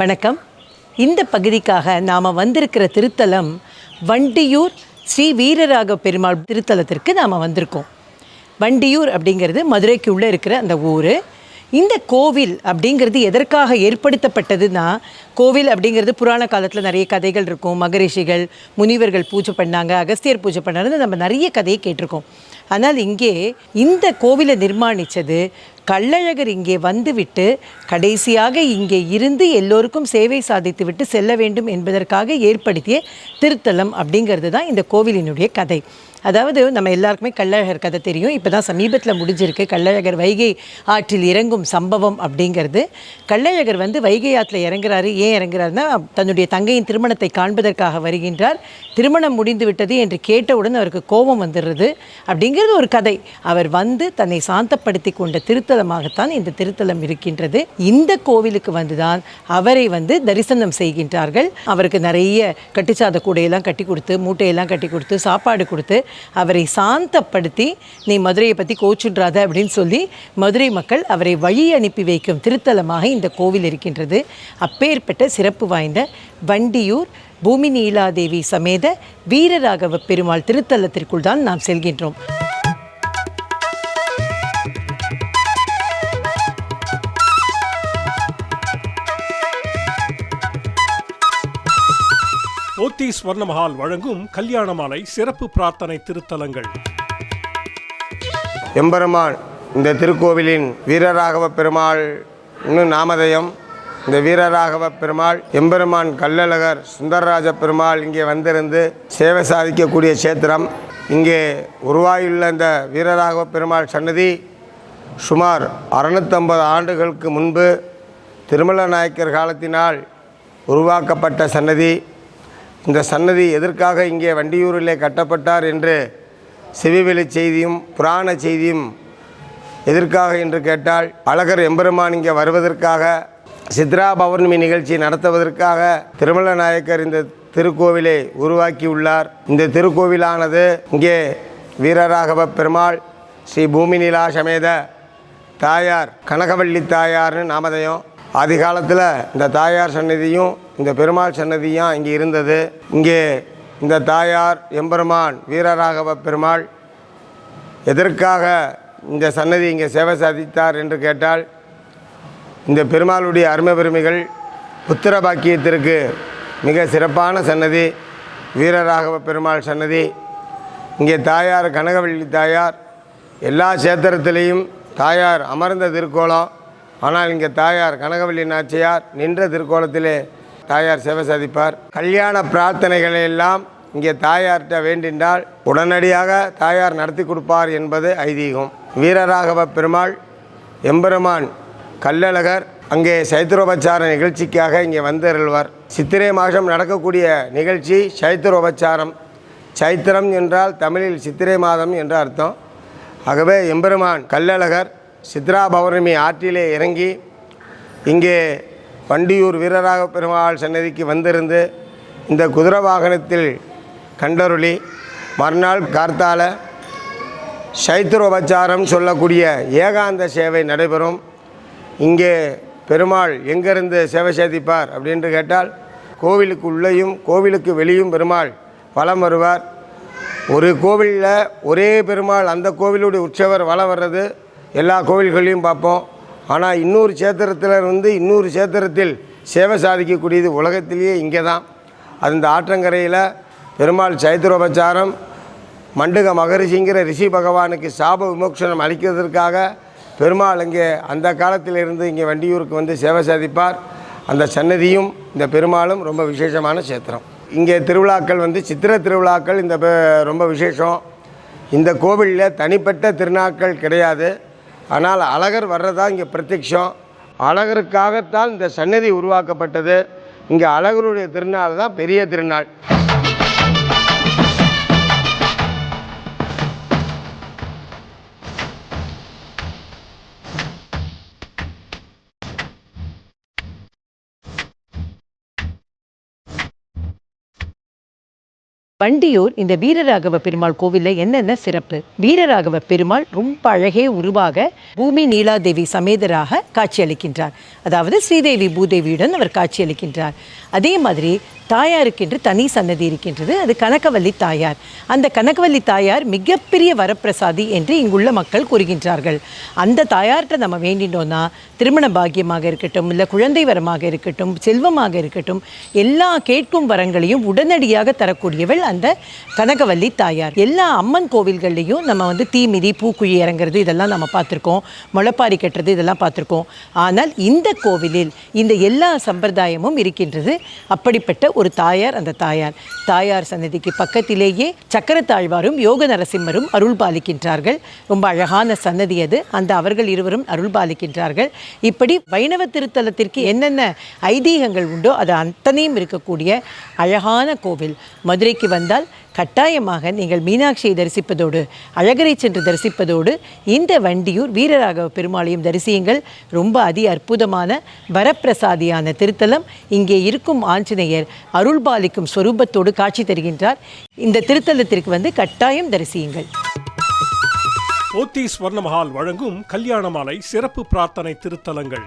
வணக்கம். இந்த பகுதிக்காக நாம் வந்திருக்கிற திருத்தலம் வண்டியூர் ஸ்ரீ வீரராக பெருமாள் திருத்தலத்திற்கு நாம் வந்திருக்கோம். வண்டியூர் அப்படிங்கிறது மதுரைக்கு உள்ளே இருக்கிற அந்த ஊர். இந்த கோவில் அப்படிங்கிறது எதற்காக ஏற்படுத்தப்பட்டதுன்னா, கோவில் அப்படிங்கிறது புராண காலத்தில் நிறைய கதைகள் இருக்கும். மகரிஷிகள் முனிவர்கள் பூஜை பண்ணாங்க, அகஸ்தியர் பூஜை பண்ணாருன்னு நம்ம நிறைய கதையை கேட்டிருக்கோம். ஆனால் இங்கே இந்த கோவிலை நிர்மாணித்தது கள்ளழகர் இங்கே வந்துவிட்டு கடைசியாக இங்கே இருந்து எல்லோருக்கும் சேவை சாதித்து விட்டு செல்ல வேண்டும் என்பதற்காக ஏற்படுத்திய திருத்தலம் அப்படிங்கிறது தான் இந்த கோவிலினுடைய கதை. அதாவது நம்ம எல்லாருக்குமே கள்ளழகர் கதை தெரியும். இப்போ தான் சமீபத்தில் முடிஞ்சிருக்கு கள்ளழகர் வைகை ஆற்றில் இறங்கும் சம்பவம் அப்படிங்கிறது. கள்ளழகர் வைகை ஆற்றில் இறங்குறாரு. ஏன் இறங்குறாருன்னா, தன்னுடைய தங்கையின் திருமணத்தை காண்பதற்காக வருகின்றார். திருமணம் முடிந்து விட்டது என்று கேட்டவுடன் அவருக்கு கோபம் வந்துடுறது அப்படிங்கிறது ஒரு கதை. அவர் தன்னை சாந்தப்படுத்தி கொண்ட திருத்தலமாகத்தான் இந்த திருத்தலம் இருக்கின்றது. இந்த கோவிலுக்கு வந்துதான் அவரை தரிசனம் செய்கின்றார்கள். அவருக்கு நிறைய கட்டுச்சாத கூடையெல்லாம் கட்டி கொடுத்து, மூட்டையெல்லாம் கட்டி கொடுத்து, சாப்பாடு கொடுத்து அவரை சாந்தப்படுத்தி, நீ மதுரையை பற்றி கோச்சுன்றாத அப்படின்னு சொல்லி மதுரை மக்கள் அவரை வழி அனுப்பி வைக்கும் திருத்தலமாக இந்த கோவில் இருக்கின்றது. அப்பேற்பட்ட சிறப்பு வாய்ந்த வண்டியூர் பூமி நீலாதேவி சமேத வீரராகவ பெருமாள் திருத்தலத்திற்குள் தான் நாம் செல்கின்றோம். ஓத்தி ஸ்வர்ணமஹால் வழங்கும் கல்யாணமாலை சிறப்பு பிரார்த்தனை திருத்தலங்கள். எம்பெருமான் இந்த திருக்கோவிலின் வீரராகவ பெருமாள் நாமதயம். இந்த வீரராகவ பெருமாள் எம்பெருமான் கள்ளழகர் சுந்தரராஜ பெருமாள் இங்கே வந்திருந்து சேவை சாதிக்கக்கூடிய சேத்திரம். இங்கே உருவாகியுள்ள இந்த வீரராகவ பெருமாள் சன்னதி சுமார் 650 ஆண்டுகளுக்கு முன்பு திருமல நாயக்கர் காலத்தினால் உருவாக்கப்பட்ட சன்னதி. இந்த சன்னதி எதற்காக இங்கே வண்டியூரிலே கட்டப்பட்டார் என்று செவிவெளி செய்தியும் புராண செய்தியும் எதற்காக என்று கேட்டால், அழகர் எம்பெருமான் இங்கே வருவதற்காக, சித்ரா பௌர்ணமி நிகழ்ச்சி நடத்துவதற்காக திருமல நாயக்கர் இந்த திருக்கோவிலை உருவாக்கியுள்ளார். இந்த திருக்கோவிலானது இங்கே வீரராகவ பெருமாள் ஸ்ரீ பூமிநிலா சமேத தாயார் கனகவள்ளி தாயார்னு நாமதயம். ஆதி காலத்தில் இந்த தாயார் சன்னதியும் இந்த பெருமாள் சன்னதியும் இங்கே இருந்தது. இங்கே இந்த தாயார் எம்பெருமான் வீரராகவ பெருமாள் எதற்காக இந்த சன்னதி இங்கே சேவை சாதித்தார் என்று கேட்டால், இந்த பெருமாளுடைய அருமை பெருமைகள் புத்திர பாக்கியத்திற்கு மிக சிறப்பான சன்னதி வீரராகவ பெருமாள் சன்னதி. இங்கே தாயார் கனகவள்ளி தாயார் எல்லா சேத்திரத்திலையும் தாயார் அமர்ந்த திருக்கோலம். ஆனால் இங்கே தாயார் கனகவள்ளி நாச்சியார் நின்ற திருக்கோலத்திலே தாயார் சேவை சாதிப்பார். கல்யாண பிரார்த்தனைகளை எல்லாம் இங்கே தாயார்கிட்ட வேண்டினால் உடனடியாக தாயார் நடத்தி கொடுப்பார் என்பது ஐதீகம். வீரராகவ பெருமாள் எம்பெருமான் கள்ளழகர் அங்கே சைத்திரோபச்சார நிகழ்ச்சிக்காக இங்கே வந்தருள்வார். சித்திரை மாதம் நடக்கக்கூடிய நிகழ்ச்சி சைத்திரோபச்சாரம். சைத்திரம் என்றால் தமிழில் சித்திரை மாதம் என்று அர்த்தம். ஆகவே எம்பெருமான் கள்ளழகர் சித்ரா பௌர்ணமி ஆற்றிலே இறங்கி இங்கே வண்டியூர் வீரராக பெருமாள் சன்னதிக்கு வந்திருந்து இந்த குதிரை வாகனத்தில் கண்டருளி மறுநாள் கார்த்தால சைத்திரோபச்சாரம் சொல்லக்கூடிய ஏகாந்த சேவை நடைபெறும். இங்கே பெருமாள் எங்கேருந்து சேவை சாதிப்பார் அப்படின்ட்டு கேட்டால், கோவிலுக்கு உள்ளேயும் கோவிலுக்கு வெளியும் பெருமாள் வலம் வருவார். ஒரு கோவிலில் ஒரே பெருமாள் அந்த கோவிலுடைய உற்சவர் வலம் வர்றது எல்லா கோவில்களையும் பார்ப்போம். ஆனால் இன்னொரு சேத்திரத்தில் இன்னொரு சேத்திரத்தில் சேவை சாதிக்கக்கூடியது உலகத்திலேயே இங்கே தான். அது இந்த ஆற்றங்கரையில் பெருமாள் சைத்திரோபச்சாரம் மண்டுக மகரிஷிங்கிற ரிஷி பகவானுக்கு சாப விமோக்ஷனம் அளிக்கிறதுக்காக பெருமாள் இங்கே அந்த காலத்திலிருந்து இங்கே வண்டியூருக்கு சேவை சாதிப்பார். அந்த சன்னதியும் இந்த பெருமாளும் ரொம்ப விசேஷமான சேத்திரம். இங்கே திருவிழாக்கள் சித்திரை திருவிழாக்கள் இந்த ரொம்ப விசேஷம். இந்த கோவிலில் தனிப்பட்ட திருநாட்கள் கிடையாது. ஆனால் அழகர் வர்றதா இங்கே பிரத்யக்ஷம். அழகருக்காகத்தான் இந்த சன்னதி உருவாக்கப்பட்டது. இங்கே அழகருடைய திருநாள் தான் பெரிய திருநாள். வண்டியூர் இந்த வீரராகவ பெருமாள் கோவிலில் என்னென்ன சிறப்பு? வீரராகவ பெருமாள் ரொம்ப அழகே உருவாக பூமி நீலாதேவி சமேதராக காட்சியளிக்கின்றார். அதாவது ஸ்ரீதேவி பூதேவியுடன் அவர் காட்சியளிக்கின்றார். அதே மாதிரி தாயாருக்கென்று தனி சன்னதி இருக்கின்றது. அது கனகவல்லி தாயார். அந்த கனகவல்லி தாயார் மிகப்பெரிய வரப்பிரசாதி என்று இங்குள்ள மக்கள் கூறுகின்றார்கள். அந்த தாயார்கிட்ட நம்ம வேண்டினோன்னா திருமண பாக்கியமாக இருக்கட்டும், இல்லை குழந்தை வரமாக இருக்கட்டும், செல்வமாக இருக்கட்டும், எல்லா கேட்கும் வரங்களையும் உடனடியாக தரக்கூடியவள் அந்த கனகவல்லி தாயார். எல்லா அம்மன் கோவில்கள்லையும் நம்ம தீமிதி பூக்குழி இறங்குறது இதெல்லாம் நம்ம பார்த்துருக்கோம், முளைப்பாரி கட்டுறது இதெல்லாம் பார்த்துருக்கோம். ஆனால் இந்த கோவிலில் இந்த எல்லா சம்பிரதாயமும் இருக்கின்றது. அப்படிப்பட்ட ஒரு தாயார் அந்த தாயார் சன்னதிக்கு பக்கத்திலேயே சக்கரத்தாழ்வாரும் யோக நரசிம்மரும் அருள் பாலிக்கின்றார்கள். ரொம்ப அழகான சன்னதி அது. அந்த அவர்கள் இருவரும் அருள் பாலிக்கின்றார்கள். இப்படி வைணவ திருத்தலத்திற்கு என்னென்ன ஐதீகங்கள் உண்டோ அது அத்தனையும் இருக்கக்கூடிய அழகான கோவில். மதுரைக்கு வந்தால் கட்டாயமாக நீங்கள் மீனாட்சியை தரிசிப்பதோடு, அழகரை சென்று தரிசிப்பதோடு, இந்த வண்டியூர் வீரராகவ பெருமாளையும் தரிசியுங்கள். ரொம்ப அற்புதமான வரப்பிரசாதியான திருத்தலம். இங்கே இருக்கும் ஆஞ்சநேயர் அருள்பாலிக்கும் ஸ்வரூபத்தோடு காட்சி தருகின்றார். இந்த திருத்தலத்திற்கு கட்டாயம் தரிசியுங்கள். போத்தி ஸ்வர்ண மஹால் வழங்கும் கல்யாண மாலை சிறப்பு பிரார்த்தனை திருத்தலங்கள்.